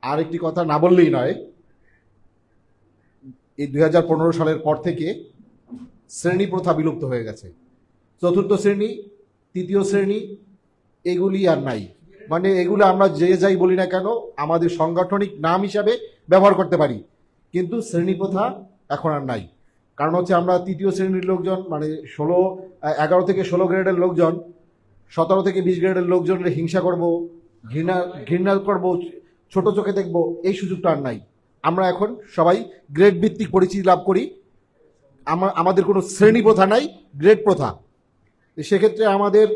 আর একটি কথা না বললেই নয়, এই 2015 সালের পর থেকে শ্রেণী প্রথা বিলুপ্ত হয়ে গেছে। চতুর্থ শ্রেণী, তৃতীয় শ্রেণী এগুলি আর নাই। মানে এগুলো আমরা যে যাই বলি না কেন আমাদের সাংগঠনিক নাম হিসাবে ব্যবহার করতে পারি, কিন্তু শ্রেণী প্রথা এখন আর নাই। কারণ হচ্ছে আমরা তৃতীয় শ্রেণীর লোকজন, মানে 11 থেকে 16 গ্রেডের লোকজন 17 থেকে 20 গ্রেডের লোকজনের হিংসা করব, ঘৃণা করব, ছোট চোখে দেখব, এই সুযোগটা আর নাই। আমরা এখন সবাই গ্রেড ভিত্তিক পরিচিতি লাভ করি। আমাদের কোনো শ্রেণী প্রথা নাই, গ্রেড প্রথা। সেক্ষেত্রে আমাদের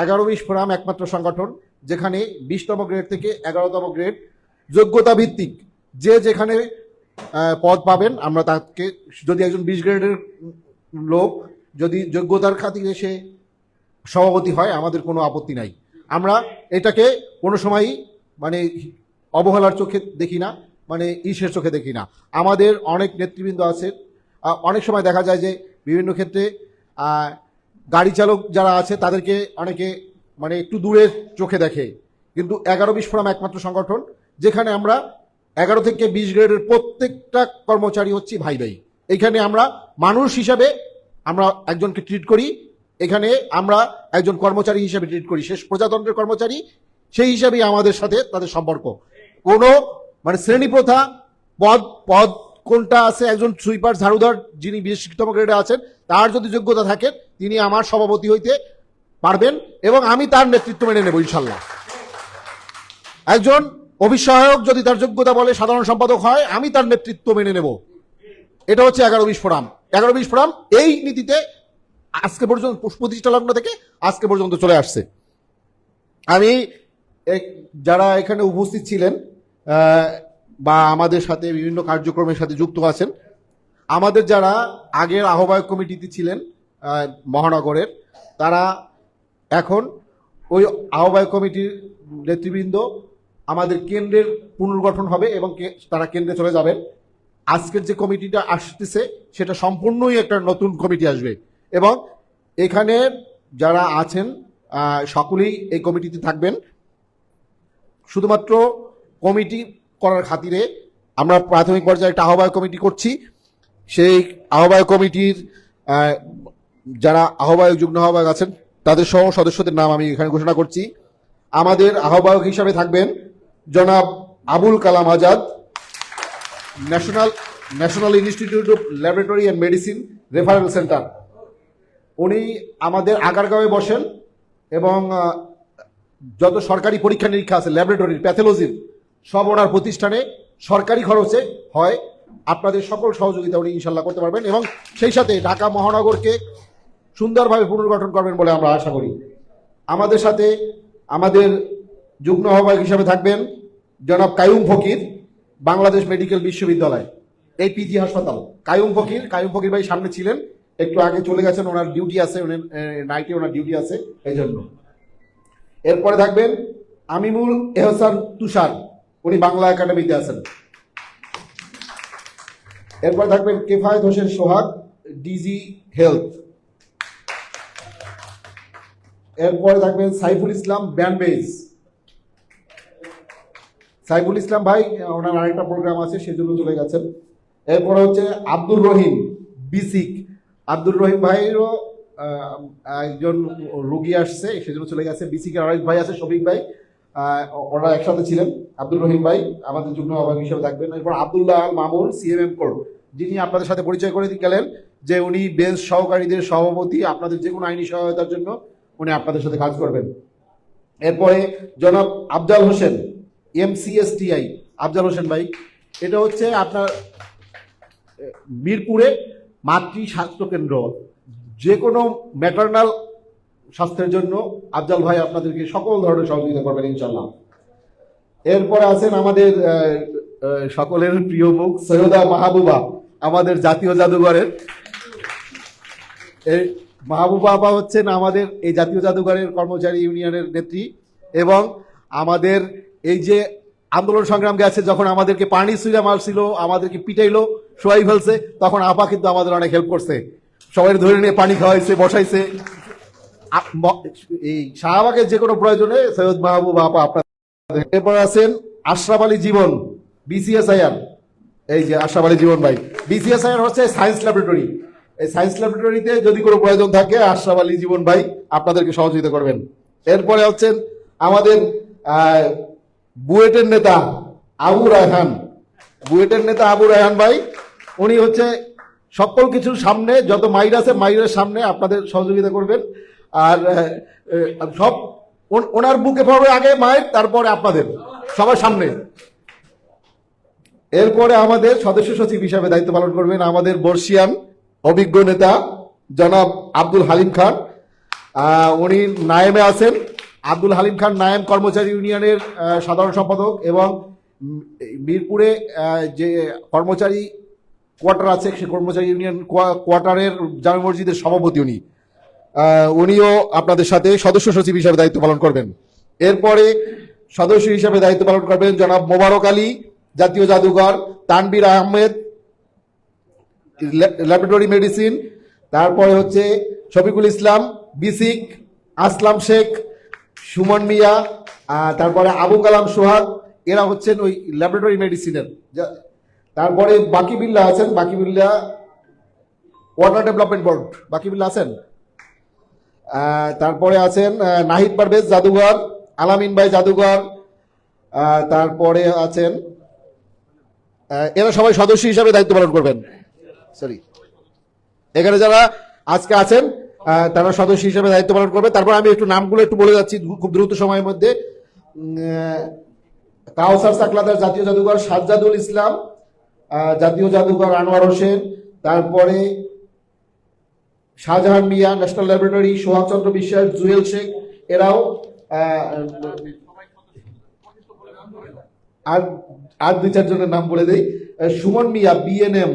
11-20 ফোরাম একমাত্র সংগঠন যেখানে 20তম গ্রেড থেকে 11তম গ্রেড যোগ্যতা ভিত্তিক যে যেখানে পদ পাবেন, আমরা তাকে, যদি একজন 20 গ্রেডের লোক যদি যোগ্যতার খাতিরে সে সভাপতি হয়, আমাদের কোনো আপত্তি নাই। আমরা এটাকে কোনো সময়ই মানে অবহেলার চোখে দেখি না, মানে ঈর্ষের চোখে দেখি না। আমাদের অনেক নেতৃবৃন্দ আছে, অনেক সময় দেখা যায় যে বিভিন্ন ক্ষেত্রে গাড়ি চালক যারা আছে তাদেরকে অনেকে মানে একটু দূরের চোখে দেখে, কিন্তু 11-20 ফোরাম একমাত্র সংগঠন যেখানে আমরা 11 থেকে 20 গ্রেডের প্রত্যেকটা কর্মচারী হচ্ছি ভাই ভাই। এইখানে আমরা মানুষ হিসাবে আমরা একজনকে ট্রিট করি, এখানে আমরা একজন কর্মচারী হিসেবে ট্রিট করি, শেষ প্রজাতন্ত্রের কর্মচারী সেই হিসাবেই আমাদের সাথে তাদের সম্পর্ক। কোনো মানে শ্রেণী প্রথা, পদ কোনটা আছে, একজন সুইপার ঝাড়ুদার যিনি 20তম গ্রেডে আছেন তার যদি যোগ্যতা থাকে তিনি আমার সভাপতি হইতে পারবেন এবং আমি তার নেতৃত্ব মেনে নেব ইনশাল্লাহ। একজন অভিসহায়ক যদি তার যোগ্যতা বলে সাধারণ সম্পাদক হয়, আমি তার নেতৃত্ব মেনে নেব। এটা হচ্ছে 11-20 ফোরাম। 11-20 ফোরাম এই নীতিতে আজকে পর্যন্ত প্রতিষ্ঠা লগ্ন থেকে আজকে পর্যন্ত চলে আসছে। আমি যারা এখানে উপস্থিত ছিলেন বা আমাদের সাথে বিভিন্ন কার্যক্রমের সাথে যুক্ত আছেন, আমাদের যারা আগের আহ্বায়ক কমিটিতে ছিলেন মহানগরের, তারা এখন ওই আহ্বায়ক কমিটির নেতৃবৃন্দ আমাদের কেন্দ্রের পুনর্গঠন হবে এবং তারা কেন্দ্রে চলে যাবেন। আজকের যে কমিটিটা আসতেছে সেটা সম্পূর্ণই একটা নতুন কমিটি আসবে এবং এখানে যারা আছেন সকলেই এই কমিটিতে থাকবেন। শুধুমাত্র কমিটি করার খাতিরে আমরা প্রাথমিক পর্যায়ে একটা আহ্বায়ক কমিটি করছি। সেই আহ্বায়ক কমিটির যারা আহ্বায়ক, যুগ্ম আহ্বায়ক আছেন তাদের সহ সদস্যদের নাম আমি এখানে ঘোষণা করছি। আমাদের আহ্বায়ক হিসাবে থাকবেন জনাব Abul Kalam Azad, National Institute of Laboratory and Medicine Referral Centre. উনি আমাদের আগারগাঁওয়ে বসেন এবং যত সরকারি পরীক্ষা নিরীক্ষা আছে ল্যাবরেটরির, প্যাথোলজির, সব ওনার প্রতিষ্ঠানে সরকারি খরচে হয়। আপনাদের সকল সহযোগিতা উনি ইনশাল্লাহ করতে পারবেন এবং সেই সাথে ঢাকা মহানগরকে সুন্দরভাবে পুনর্গঠন করবেন বলে আমরা আশা করি। আমাদের সাথে আমাদের যুগ্ম আহ্বায়ক হিসাবে থাকবেন জনাব কাইয়ুম ফকির, বাংলাদেশ মেডিকেল বিশ্ববিদ্যালয়, এই পিজি হাসপাতাল। কাইয়ুম ফকির ভাই সামনে ছিলেন, একটু আগে চলে গেছেন, ওনার ডিউটি আছে, নাইটে ওনার ডিউটি আছে এই জন্য। এরপরে থাকবেন আমিমুল এহসান তুষার, উনি বাংলা একাডেমিতে আছেন। এরপরে থাকবেন কেফায়েত হোসেন সোহাগ, ডিজি হেলথ। এরপরে থাকবেন সাইফুল ইসলাম ব্যান্ডবেজ। সাইফুল ইসলাম ভাই ওনার আরেকটা প্রোগ্রাম আছে সেজন্য চলে গেছেন। এরপরে হচ্ছে আব্দুর রহিম বিসিক। আব্দুর রহিম ভাইয়েরও একজন রুগী আসছে সেজন্য চলে গেছে। বিসিকের আরেক ভাই আছে শফিক ভাই, ওরা একসাথে ছিলেন। আব্দুর রহিম ভাই আমাদের যুগ্ম আহ্বায়ক হিসেবে থাকবেন। এরপর আব্দুল্লাহ আল মামুন, সিএমএম কোর, যিনি আপনাদের সাথে পরিচয় করে গেলেন যে উনি বেঞ্চ সহকারীদের সভাপতি, আপনাদের যে কোনো আইনি সহায়তার জন্য উনি আপনাদের সাথে কাজ করবেন। এরপরে জনাব আফজাল হোসেন, এমসিএসটিআই, আফজাল হোসেন ভাই, এটা হচ্ছে আপনার মিরপুরে মাতৃ স্বাস্থ্য কেন্দ্র, যে কোনো ম্যাটারনাল স্বাস্থ্যের জন্য আফজাল ভাই আপনাদেরকে সকল ধরনের সহযোগিতা করবেন ইনশাল্লাহ। এরপরে আছেন আমাদের সকলের প্রিয় মুখ সৈয়দা মাহবুবা, আমাদের জাতীয় জাদুঘরের এই মাহবুবা আপা হচ্ছেন আমাদের এই জাতীয় জাদুঘরের কর্মচারী ইউনিয়নের নেত্রী এবং আমাদের এই যে আন্দোলন সংগ্রাম গেছে, যখন আমাদেরকে পানি সুইরা মারছিল, আমাদেরকে পিটাইলো, শোয়াই ফেলছে, তখন আপা কিন্তু আমাদের অনেক হেল্প করছে, সবাই ধরে নিয়ে পানি খাওয়াইছে, বসাইছে। এই শাহবাগের যে কোনো প্রয়োজনে সৈয়দ মাহবুব আপা আপনার। এরপর আছেন আশরাফ আলী জীবন, বিসিএসআইআর। এই যে আশরাফ আলী জীবন ভাই, বিসিএসআইআর হচ্ছে সায়েন্স ল্যাবরেটরি। এই সায়েন্স ল্যাবরেটরিতে যদি কোনো প্রয়োজন থাকে আশরাফ আলী জীবন ভাই আপনাদেরকে সহযোগিতা করবেন। এরপরে হচ্ছেন আমাদের বুয়েটের নেতা আবু রায়হান, বুয়েটের নেতা আবু রায়হান ভাই। উনি হচ্ছে সকল কিছুর সামনে, যত মাইর আছে মাইরের সামনে আপনাদের সহযোগিতা করবেন। আর সব ওনার বুকে পড়বে আগে মাইর, তারপরে আপনাদের সবার সামনে। এরপরে আমাদের সদস্য সচিব হিসাবে দায়িত্ব পালন করবেন আমাদের বর্ষিয়ান অভিজ্ঞ নেতা জনাব আব্দুল হালিম খান। উনি নায়েমে আছেন। আব্দুল হালিম খান নায়েম কর্মচারী ইউনিয়নের সাধারণ সম্পাদক এবং মিরপুরে যে কর্মচারী কোয়ার্টার আছে সে কর্মচারী ইউনিয়ন কোয়ার্টারের জামে মসজিদের সভাপতি উনিও আপনাদের সাথে সদস্য সচিব হিসাবে দায়িত্ব পালন করবেন। এরপরে সদস্য হিসাবে দায়িত্ব পালন করবেন জনাব মোবারক আলী, জাতীয় জাদুঘর, তানবীর আহমেদ, ল্যাবরেটরি মেডিসিন, তারপরে হচ্ছে শফিকুল ইসলাম, বিসিক, আসলাম শেখ, সুমন মিয়া, তারপরে আবু কালাম সোহাগ, এরা হচ্ছেন ওই ল্যাবরেটরি মেডিসিনের। তারপরে বাকিবিল্লা আছেন, Bakibillah water development board, Bakibillah আছেন। তারপরে আছেন নাহিদ পারভেজ জাদুঘর, আলামিন ভাই জাদুঘর, তারপরে আছেন এরা সবাই সদস্য হিসাবে দায়িত্ব পালন করবেন। সরি, এখানে যারা আজকে আছেন তারা সদস্য হিসাবে দায়িত্ব পালন করবে। তারপর আমি একটু নামগুলো একটু বলে যাচ্ছি খুব দ্রুত সময়ের মধ্যে। কাউসার সাকলাদার, জাতীয় জাদুঘর, সাজ্জাদুল ইসলাম, জাতীয় জাদুঘর আনোয়ার হোসেন, তারপরে শাহজাহান মিয়া, ন্যাশনাল ল্যাবরেটরি, সোহাগ চন্দ্র বিশ্বাস, জুয়েল শেখ, এরাও। আর দুই চারজনের নাম বলে দেই। সুমন মিয়া, বিএনএম,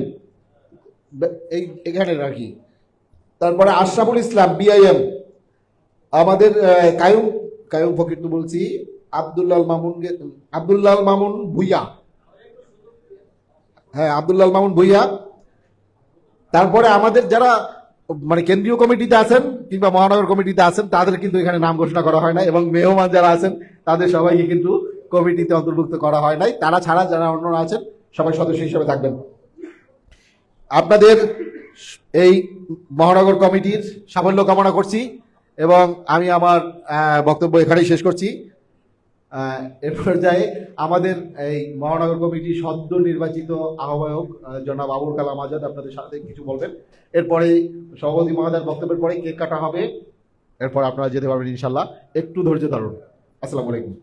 এখানে রাখি। তারপরে আশরাফুল ইসলাম, বিআইএম, আমাদের কায়ুম ফকির তো বলছি, আব্দুল্লাল মামুন ভুইয়া, হ্যাঁ আব্দুল্লাল মামুন ভুইয়া। তারপরে আমাদের যারা মানে কেন্দ্রীয় কমিটিতে আছেন কিংবা মহানগর কমিটিতে আছেন তাদের কিন্তু এখানে নাম ঘোষণা করা হয় না, এবং মেহমান যারা আছেন তাদের সবাইকে কিন্তু কমিটিতে অন্তর্ভুক্ত করা হয় নাই। তারা ছাড়া যারা অন্যরা আছেন সবাই সদস্য হিসেবে থাকবেন। আপনাদের এই মহানগর কমিটির সাফল্য কামনা করছি এবং আমি আমার বক্তব্য এখানেই শেষ করছি। এর পর্যায়ে আমাদের এই মহানগর কমিটির সদ্য নির্বাচিত আহ্বায়ক জনাব আবুল কালাম আজাদ আপনাদের সাথে কিছু বলবেন। এরপরে সভাপতি মহোদয়ের বক্তব্যের পরে কেক কাটা হবে। এরপর আপনারা যেতে পারবেন ইনশাল্লাহ। একটু ধৈর্য ধরুন। আসসালামু আলাইকুম।